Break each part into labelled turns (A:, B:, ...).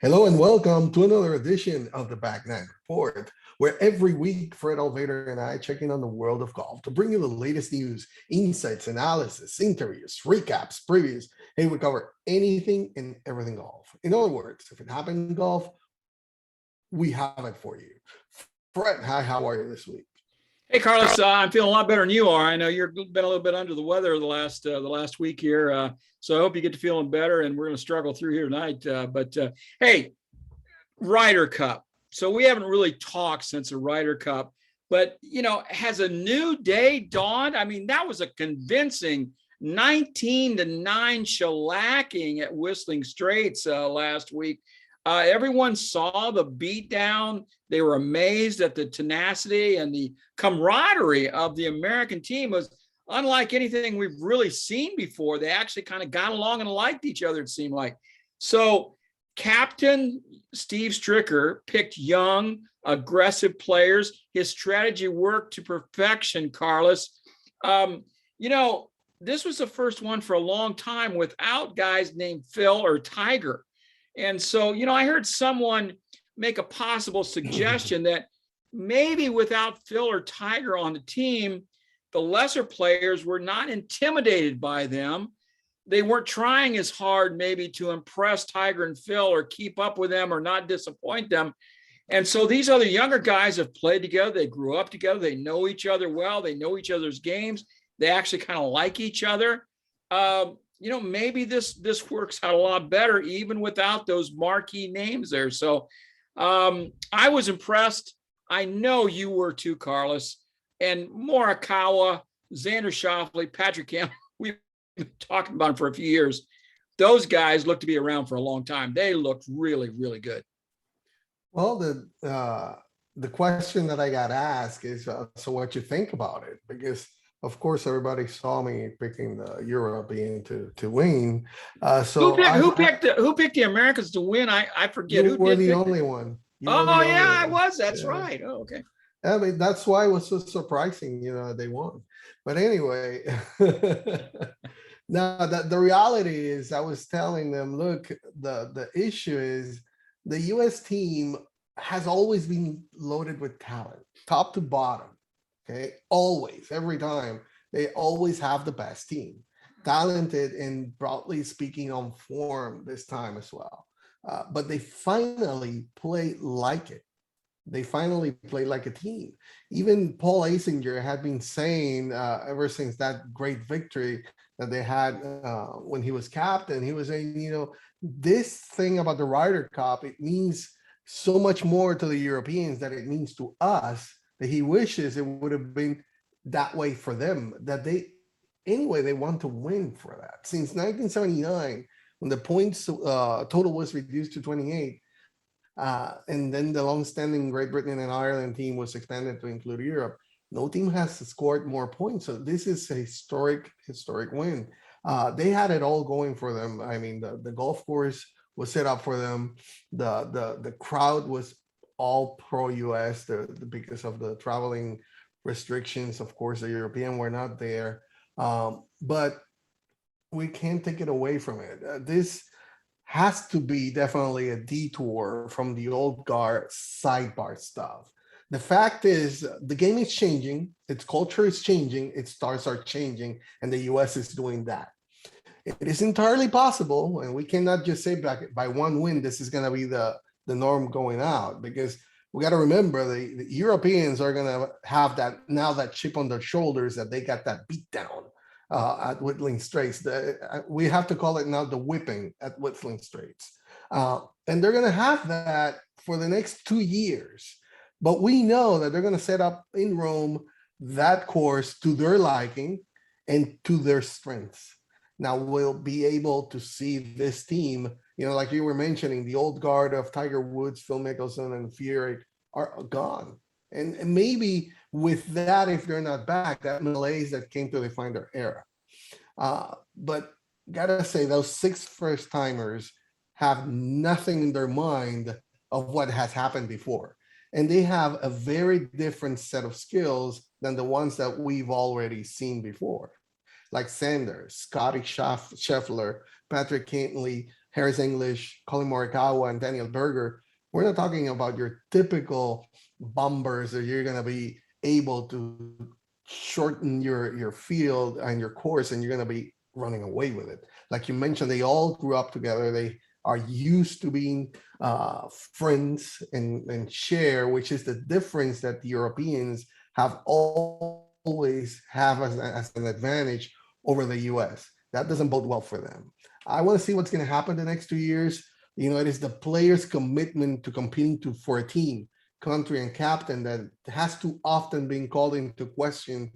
A: Hello and welcome to another edition of the Back Nine Report, where every week Fred Alvader and I check in on the world of golf to bring you the latest news, insights, analysis, interviews, recaps, previews. Hey, we cover anything and everything golf. In other words, if it happened in golf, we have it for you. Fred, hi, how are you this week?
B: Hey, Carlos, I'm feeling a lot better than you are. I know you've been a little bit under the weather the last week here, so I hope you get to feeling better. And we're going to struggle through here tonight. Hey, Ryder Cup. So we haven't really talked since the Ryder Cup, but has a new day dawned? I mean, that was a convincing 19-9 shellacking at Whistling Straits last week. Everyone saw the beatdown. They were amazed at the tenacity and the camaraderie of the American team. Was unlike anything we've really seen before. They actually kind of got along and liked each other, it seemed like. So Captain Steve Stricker picked young, aggressive players. His strategy worked to perfection, Carlos. This was the first one for a long time without guys named Phil or Tiger. And so, I heard someone make a possible suggestion that maybe without Phil or Tiger on the team, the lesser players were not intimidated by them. They weren't trying as hard maybe to impress Tiger and Phil or keep up with them or not disappoint them. And so these other younger guys have played together. They grew up together. They know each other well. They know each other's games. They actually kind of like each other. Maybe this works out a lot better even without those marquee names there. So I was impressed. I know you were too, Carlos. And Morikawa, Xander Schauffele, Patrick Campbell, we've been talking about them for a few years. Those guys look to be around for a long time. They looked really, really good.
A: Well, the question that I got asked is, so what you think about it? Because of course, everybody saw me picking the European to win.
B: So who picked the Americans to win? I forget.
A: You were the only one.
B: I was. That's right. Oh, okay.
A: I mean, that's why it was so surprising, they won. But anyway, now the reality is, I was telling them, look, the issue is the U.S. team has always been loaded with talent, top to bottom. Okay, always, every time, they always have the best team, talented and broadly speaking on form this time as well. But they finally play like it. They finally play like a team. Even Paul Asinger had been saying ever since that great victory that they had when he was captain, he was saying, this thing about the Ryder Cup, it means so much more to the Europeans than it means to us, that he wishes it would have been that way for them, that they want to win for that. Since 1979, when the points total was reduced to 28, and then the long-standing Great Britain and Ireland team was expanded to include Europe, no team has scored more points. So this is a historic win. They had it all going for them. I mean, the golf course was set up for them. The crowd was all pro-US because of the traveling restrictions. Of course, the European were not there, but we can't take it away from it. This has to be definitely a detour from the old guard sidebar stuff. The fact is, the game is changing, its culture is changing, its stars are changing, and the US is doing that. It is entirely possible, and we cannot just say by one win this is going to be the norm going out, because we got to remember the Europeans are going to have that chip on their shoulders that they got that beat down at Whistling Straits. We have to call it now the whipping at Whistling Straits. And they're going to have that for the next 2 years. But we know that they're going to set up in Rome that course to their liking and to their strengths. Now we'll be able to see this team, like you were mentioning, the old guard of Tiger Woods, Phil Mickelson, and Furyk are gone. And maybe with that, if they're not back, that malaise that came to define their era. But gotta say, those 6 first-timers have nothing in their mind of what has happened before. And they have a very different set of skills than the ones that we've already seen before. Like Sanders, Scotty Scheffler, Patrick Cantley, Harris English, Colin Morikawa, and Daniel Berger. We're not talking about your typical bombers that you're going to be able to shorten your field and your course, and you're going to be running away with it. Like you mentioned, they all grew up together. They are used to being friends and share, which is the difference that the Europeans have always have as an advantage over the US. That doesn't bode well for them. I want to see what's going to happen the next 2 years. It is the player's commitment to competing for a team, country, and captain that has too often been called into question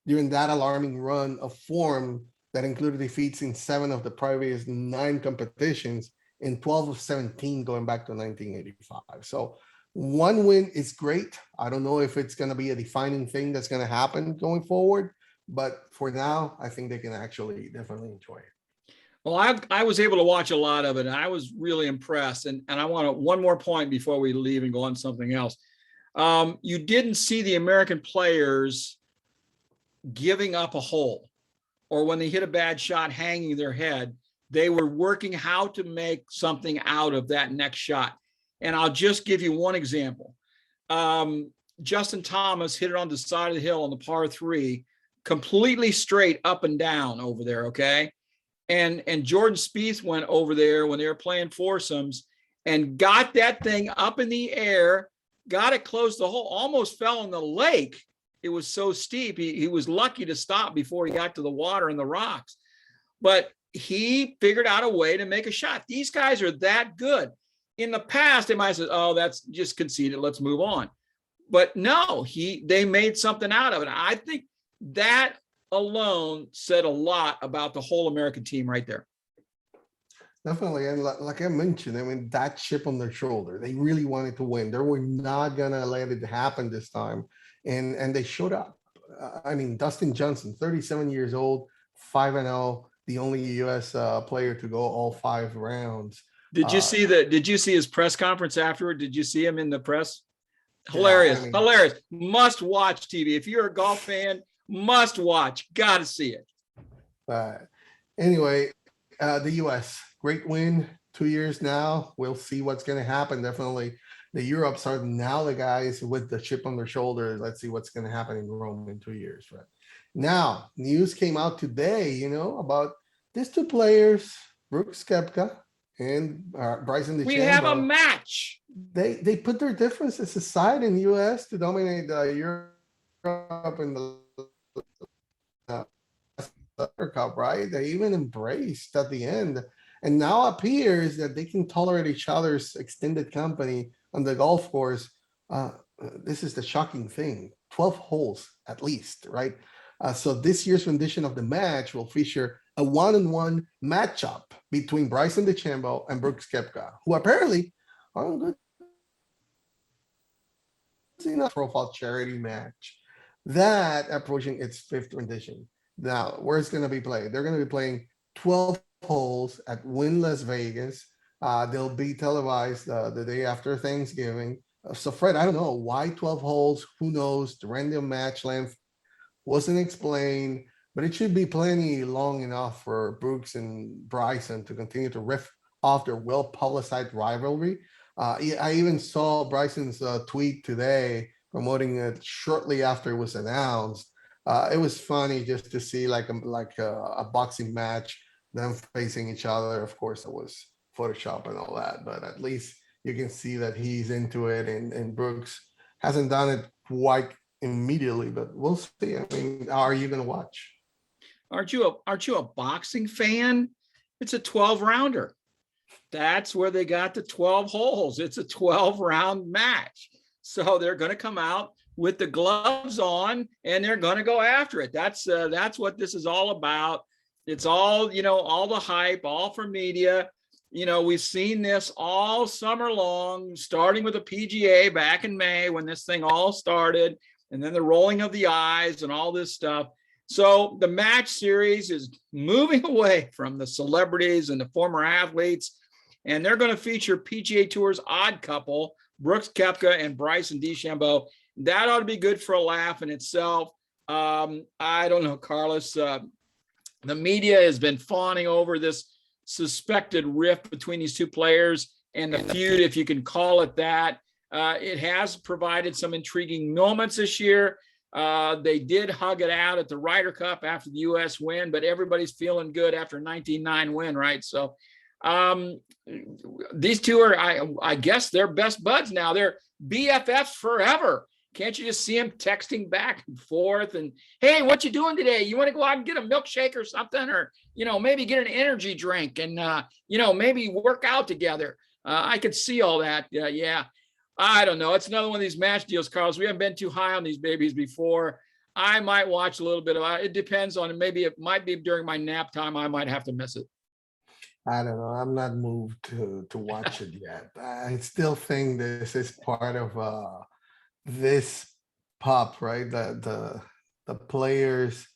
A: during that alarming run of form that included defeats in 7 of the previous 9 competitions in 12 of 17 going back to 1985. So one win is great. I don't know if it's going to be a defining thing that's going to happen going forward, but for now, I think they can actually definitely enjoy it.
B: Well, I was able to watch a lot of it, and I was really impressed. And I want one more point before we leave and go on something else. You didn't see the American players giving up a hole, or when they hit a bad shot, hanging their head. They were working how to make something out of that next shot. And I'll just give you one example. Justin Thomas hit it on the side of the hill on the par 3, completely straight up and down over there, okay? And Jordan Spieth went over there when they were playing foursomes and got that thing up in the air, got it close to the hole, almost fell in the lake. It was so steep. He was lucky to stop before he got to the water and the rocks. But he figured out a way to make a shot. These guys are that good. In the past, they might have said, oh, that's just conceded, let's move on. But no, they made something out of it. I think that alone said a lot about the whole American team right there.
A: Definitely. And like I mentioned, I mean, that chip on their shoulder, they really wanted to win. They were not going to let it happen this time. And they showed up. I mean, Dustin Johnson, 37 years old, 5-0, the only US player to go all 5 rounds.
B: Did you see his press conference afterward? Did you see him in the press? Hilarious.
A: Yeah, I mean,
B: hilarious. Must watch TV. If you're a golf fan, must watch. Got to see it.
A: Anyway, the US, great win, 2 years now. We'll see what's going to happen. Definitely. The Europes are now the guys with the chip on their shoulder. Let's see what's going to happen in Rome in 2 years. Right now, news came out today, about these 2 players, Brooks Koepka and Bryson DeChambeau.
B: We have a match.
A: They put their differences aside in the US to dominate Europe and the Ryder Cup, right? They even embraced at the end, and now appears that they can tolerate each other's extended company on the golf course. This is the shocking thing: 12 holes at least, right? So this year's rendition of the match will feature a 1-on-1 matchup between Bryson DeChambeau and Brooks Koepka, who apparently are on good profile charity match that approaching its 5th rendition. Now, where it's going to be played? They're going to be playing 12 holes at Wynn Las Vegas. They'll be televised the day after Thanksgiving. So, Fred, I don't know why 12 holes. Who knows? The random match length wasn't explained, but it should be plenty long enough for Brooks and Bryson to continue to riff off their well-publicized rivalry. I even saw Bryson's tweet today promoting it shortly after it was announced. It was funny just to see like a boxing match, them facing each other. Of course, it was Photoshop and all that, but at least you can see that he's into it, and Brooks hasn't done it quite immediately, but we'll see. I mean, are you going to watch?
B: Aren't you a boxing fan? It's a 12-rounder. That's where they got the 12 holes. It's a 12-round match. So they're going to come out with the gloves on and they're going to go after it. That's what this is all about. It's all, all the hype, all for media. We've seen this all summer long, starting with the PGA back in May when this thing all started, and then the rolling of the eyes and all this stuff. So the match series is moving away from the celebrities and the former athletes, and they're going to feature PGA Tour's odd couple, Brooks Koepka and Bryson DeChambeau. That ought to be good for a laugh in itself. I don't know, Carlos. The media has been fawning over this suspected rift between these two players and the feud, if you can call it that. It has provided some intriguing moments this year. They did hug it out at the Ryder Cup after the U.S. win, but everybody's feeling good after a 19-9 win, right? So these two are, I guess, they're best buds now. They're BFFs forever. Can't you just see them texting back and forth and, hey, what you doing today? You want to go out and get a milkshake or something? Or, maybe get an energy drink and, maybe work out together. I could see all that. Yeah. I don't know. It's another one of these match deals, Carlos. We haven't been too high on these babies before. I might watch a little bit of it. It depends on it. Maybe it might be during my nap time. I might have to miss it.
A: I don't know. I'm not moved to watch it yet. I still think this is part of this pop, right? The players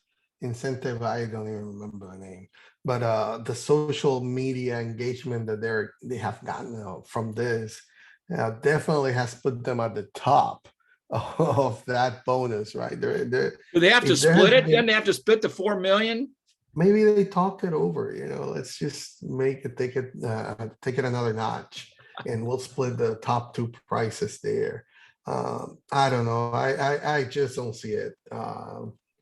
A: incentive. I don't even remember the name, but the social media engagement that they have gotten from this definitely has put them at the top of that bonus, right?
B: Do they have to split it? Then they have to split the 4 million.
A: Maybe they talked it over. Let's just take it another notch, and we'll split the top two prices there. I don't know. I just don't see it.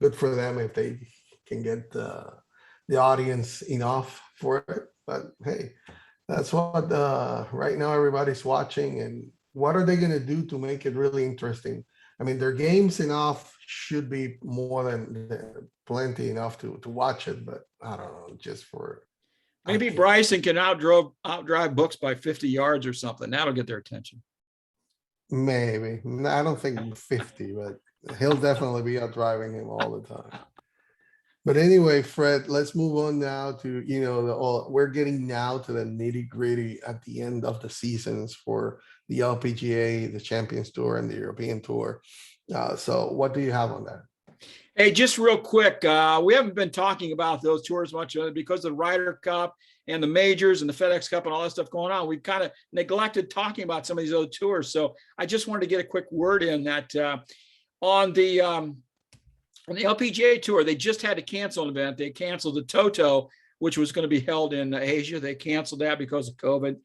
A: Good for them if they can get the audience enough for it. But hey, that's what right now everybody's watching. And what are they going to do to make it really interesting? I mean, their games enough should be more than plenty enough to watch it. But I don't know, just for
B: maybe Bryson can outdrive Books by 50 yards or something. That'll get their attention.
A: Maybe. I don't think 50, but he'll definitely be out driving him all the time. But anyway, Fred, let's move on now to, we're getting now to the nitty gritty at the end of the seasons for the LPGA, the Champions Tour, and the European Tour. So what do you have on that?
B: Hey, just real quick, we haven't been talking about those tours much because of the Ryder Cup and the majors and the FedEx Cup and all that stuff going on. We've kind of neglected talking about some of these other tours. So I just wanted to get a quick word in that on the LPGA Tour, they just had to cancel an event. They canceled the Toto, which was going to be held in Asia. They canceled that because of COVID.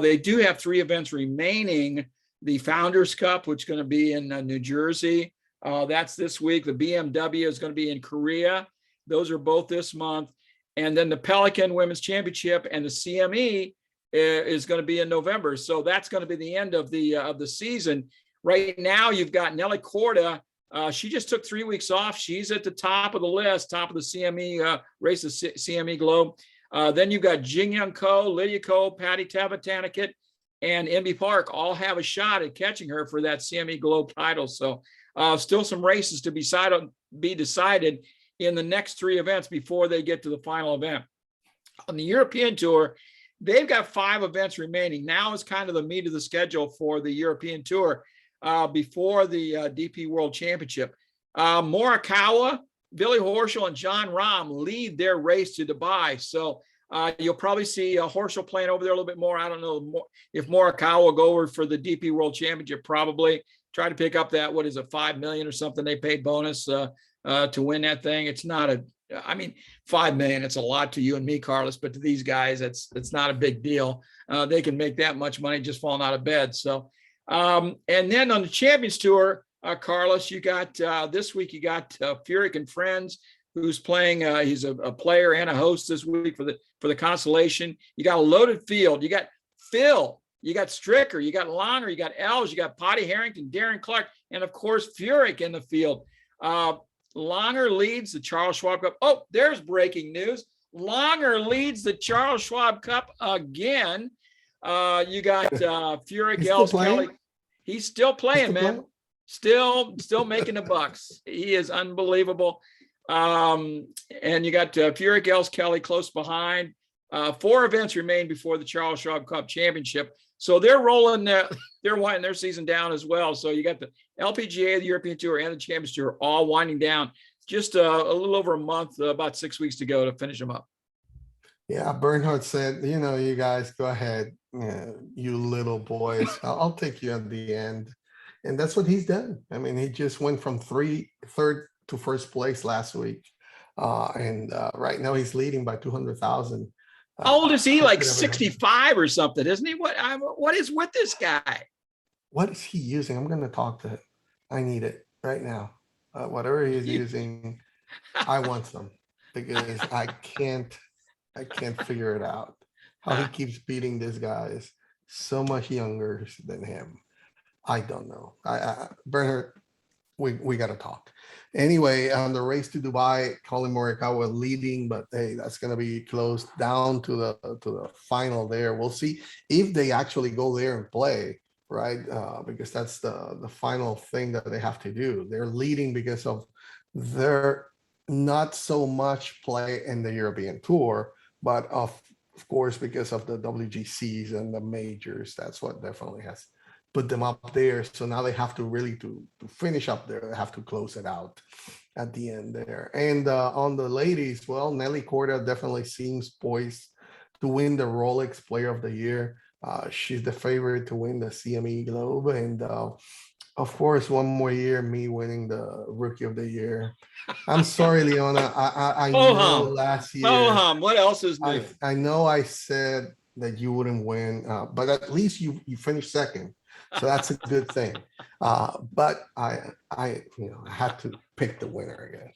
B: They do have 3 events remaining. The Founders Cup, which is going to be in New Jersey. That's this week. The BMW is going to be in Korea. Those are both this month. And then the Pelican Women's Championship and the CME is going to be in November. So that's going to be the end of the season. Right now, you've got Nelly Korda. She just took 3 weeks off. She's at the top of the list, top of the CME race, the CME Globe. Then you've got Jing Young Ko, Lydia Ko, Patty Tavatanakit, and Envy Park all have a shot at catching her for that CME Globe title. So still some races to be decided in the next 3 events before they get to the final event. On the European Tour, they've got 5 events remaining. Now is kind of the meat of the schedule for the European Tour before the DP World Championship. Morikawa, Billy Horschel, and John Rahm lead their race to Dubai. So you'll probably see Horschel playing over there a little bit more. I don't know if Morikawa will go over for the DP World Championship, probably try to pick up that, what is it, 5 million or something they paid bonus to win that thing. It's not $5 million, it's a lot to you and me, Carlos, but to these guys, it's not a big deal. They can make that much money just falling out of bed. So, and then on the Champions Tour, Carlos, you got this week, you got Furyk and Friends, who's playing. He's a player and a host this week for the consolation. You got a loaded field. You got Phil, you got Stricker, you got Langer, you got Els, you got Potty Harrington, Darren Clark, and of course Furyk in the field. Langer leads the Charles Schwab Cup. Oh, there's breaking news. Langer leads the Charles Schwab Cup again. You got Furyk, Els, Kelly. He's still playing, man. Still making the bucks. He is unbelievable. And you got Furyk, Els, Kelly close behind. 4 events remain before the Charles Schwab Cup Championship. So they're rolling, they're winding their season down as well. So you got the LPGA, the European Tour, and the Champions Tour all winding down. Just a little over a month, about 6 weeks to go to finish them up.
A: Yeah, Bernhard said, you guys go ahead, you little boys. I'll take you at the end. And that's what he's done. I mean, he just went from third to first place last week. And right now he's leading by 200,000.
B: How old is he?
A: It
B: Like
A: could never happen.
B: 65 or something, isn't he? What is with this guy?
A: What is he using? I'm gonna talk to him. I need it right now. Whatever he is using, I want some because I can't figure it out. How he keeps beating these guys so much younger than him. I don't know. Bernard, we gotta talk. Anyway, on the race to Dubai, Colin Morikawa leading, but hey, that's gonna be close down to the final there. We'll see if they actually go there and play, right? Because that's the final thing that they have to do. They're leading because of their not so much play in the European Tour, but of course because of the WGCs and the majors. That's what definitely has put them up there. So now they have to really to finish up there. They have to close it out at the end there. And on the ladies, well, Nelly Korda definitely seems poised to win the Rolex Player of the Year. She's the favorite to win the CME Globe. And of course, one more year, me winning the Rookie of the Year. I'm sorry, Leona. I know last year,
B: What else is new?
A: I know I said that you wouldn't win, but at least you finished second. So that's a good thing. But I had to pick the winner again.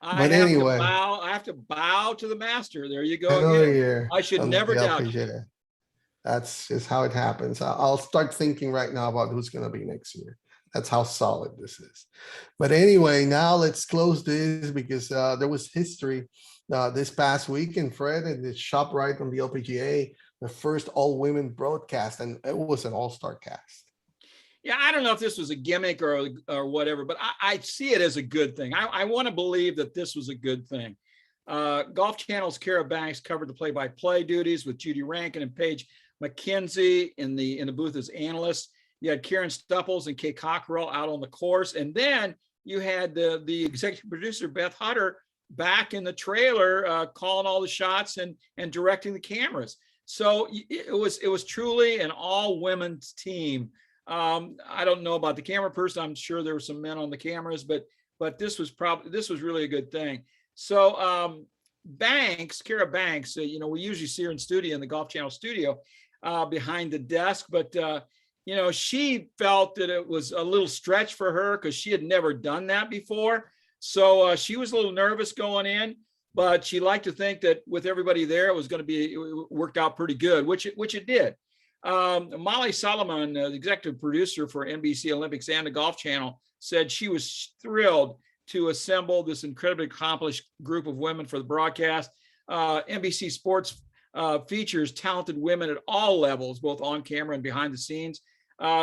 A: But anyway,
B: I have to bow to the master. There you go
A: another
B: again.
A: year
B: I should
A: on
B: never
A: the
B: doubt you.
A: LPGA. That's just how it happens. I'll start thinking right now about who's going to be next year. That's how solid this is. But anyway, now let's close this because there was history this past weekend, Fred, and the Shoprite on the LPGA, the first all-women broadcast, and it was an all-star cast.
B: Yeah, I don't know if this was a gimmick or whatever, but I see it as a good thing. I want to believe that this was a good thing. Golf Channel's Kara Banks covered the play-by-play duties with Judy Rankin and Paige McKenzie in the booth as analysts. You had Karen Stupples and Kay Cockrell out on the course, and then you had the executive producer Beth Hutter back in the trailer calling all the shots and directing the cameras. So it was truly an all-women's team. I don't know about the camera person. I'm sure there were some men on the cameras, but this was really a good thing. So Kara Banks, we usually see her in studio in the Golf Channel studio behind the desk, but she felt that it was a little stretch for her because she had never done that before. So she was a little nervous going in, but she liked to think that with everybody there, it worked out pretty good, which it did. Molly Solomon, the executive producer for NBC Olympics and the Golf Channel, said she was thrilled to assemble this incredibly accomplished group of women for the broadcast. NBC Sports features talented women at all levels, both on camera and behind the scenes.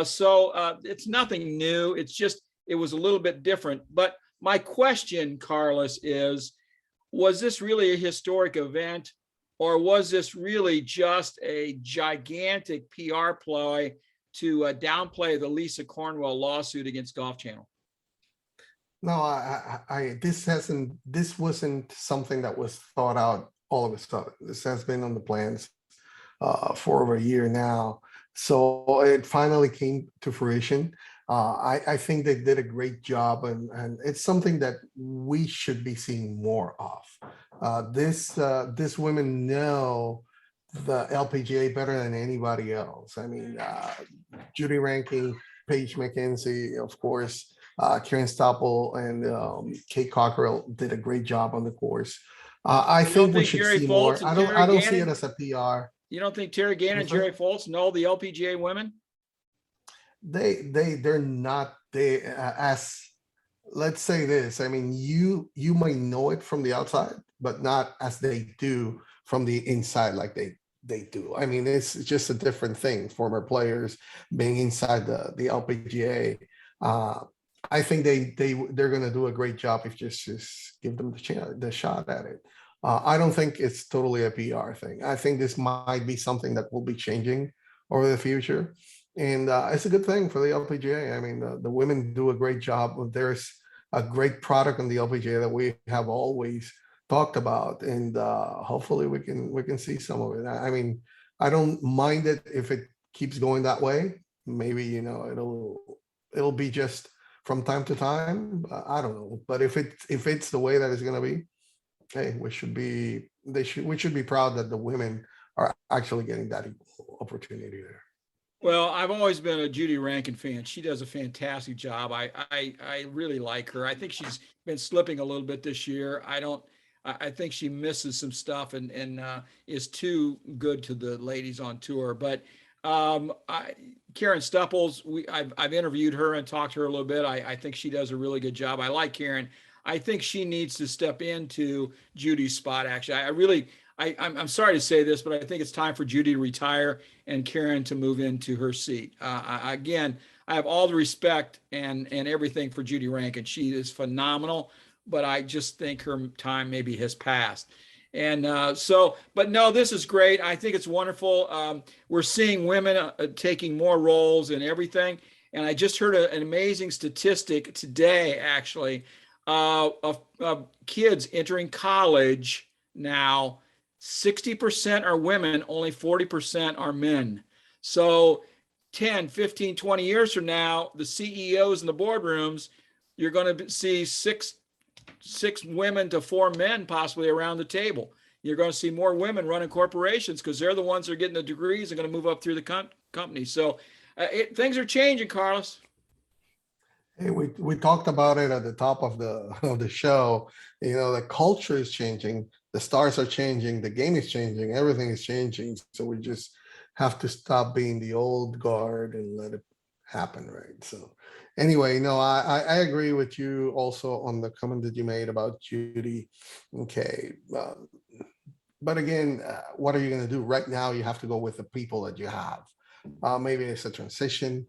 B: So it's nothing new. It was a little bit different. But my question, Carlos, was this really a historic event? Or was this really just a gigantic PR ploy to downplay the Lisa Cornwell lawsuit against Golf Channel?
A: No, this wasn't something that was thought out all of a sudden. This has been on the plans for over a year now. So it finally came to fruition. I think they did a great job, and it's something that we should be seeing more of. This women know the LPGA better than anybody else. I mean, Judy Rankin, Paige McKenzie, of course, Karen Stoppel and Kate Cockrell did a great job on the course. I think we should see more. I don't see it as a PR.
B: You don't think Terry Gannon and Jerry Foltz know the LPGA women?
A: They're not there as, let's say this. I mean, you might know it from the outside, but not as they do from the inside like they do. I mean, it's just a different thing. Former players being inside the LPGA. I think they're going to do a great job if just give them the shot at it. I don't think it's totally a PR thing. I think this might be something that will be changing over the future. And it's a good thing for the LPGA. I mean, the women do a great job. There's a great product on the LPGA that we have always talked about, and hopefully we can see some of it. I mean, I don't mind it if it keeps going that way. Maybe it'll be just from time to time. I don't know, but if it's the way that it's going to be, hey, we should be proud that the women are actually getting that equal opportunity there.
B: Well, I've always been a Judy Rankin fan. She does a fantastic job. I really like her. I think she's been slipping a little bit this year. I think she misses some stuff and is too good to the ladies on tour. But Karen Stupples, I've interviewed her and talked to her a little bit. I think she does a really good job. I like Karen. I think she needs to step into Judy's spot. Actually, I'm sorry to say this, but I think it's time for Judy to retire and Karen to move into her seat. Again, I have all the respect and everything for Judy Rankin. She is phenomenal, but I just think her time maybe has passed. And but no, this is great. I think it's wonderful. We're seeing women taking more roles in everything. And I just heard an amazing statistic today, actually, of kids entering college now. 60% are women, only 40% are men. So 10, 15, 20 years from now, the CEOs in the boardrooms, you're going to see six women to 4 men possibly around the table. You're going to see more women running corporations because they're the ones that are getting the degrees and going to move up through the company. So things are changing, Carlos.
A: Hey, we talked about it at the top of the show. You know, the culture is changing, the stars are changing, the game is changing, everything is changing. So we just have to stop being the old guard and let it happen, right? So anyway, no, I agree with you also on the comment that you made about Judy. Okay, but again, what are you going to do right now? You have to go with the people that you have. Maybe it's a transition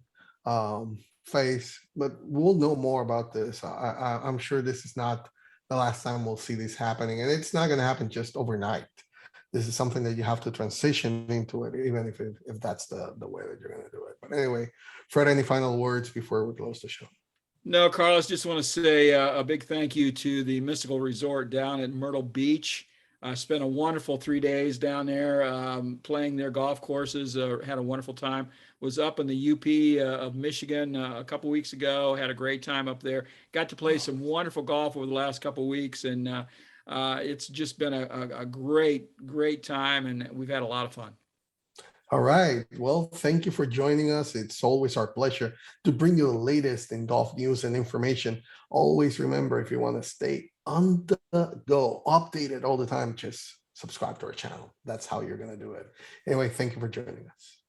A: phase, but we'll know more about this. I'm sure this is not the last time we'll see this happening, and it's not going to happen just overnight. This is something that you have to transition into it, even if that's the way that you're going to do it. But anyway, Fred, any final words before we close the show?
B: No, Carlos, just want to say a big thank you to the Mystical Resort down at Myrtle Beach. I spent a wonderful 3 days down there playing their golf courses. Had a wonderful time. Was up in the UP of Michigan a couple weeks ago. Had a great time up there. Got to play some wonderful golf over the last couple weeks, and it's just been a great time, and we've had a lot of fun.
A: All right. Well, thank you for joining us. It's always our pleasure to bring you the latest in golf news and information. Always remember, if you want to stay on the go, updated all the time, just subscribe to our channel. That's how you're going to do it. Anyway, thank you for joining us.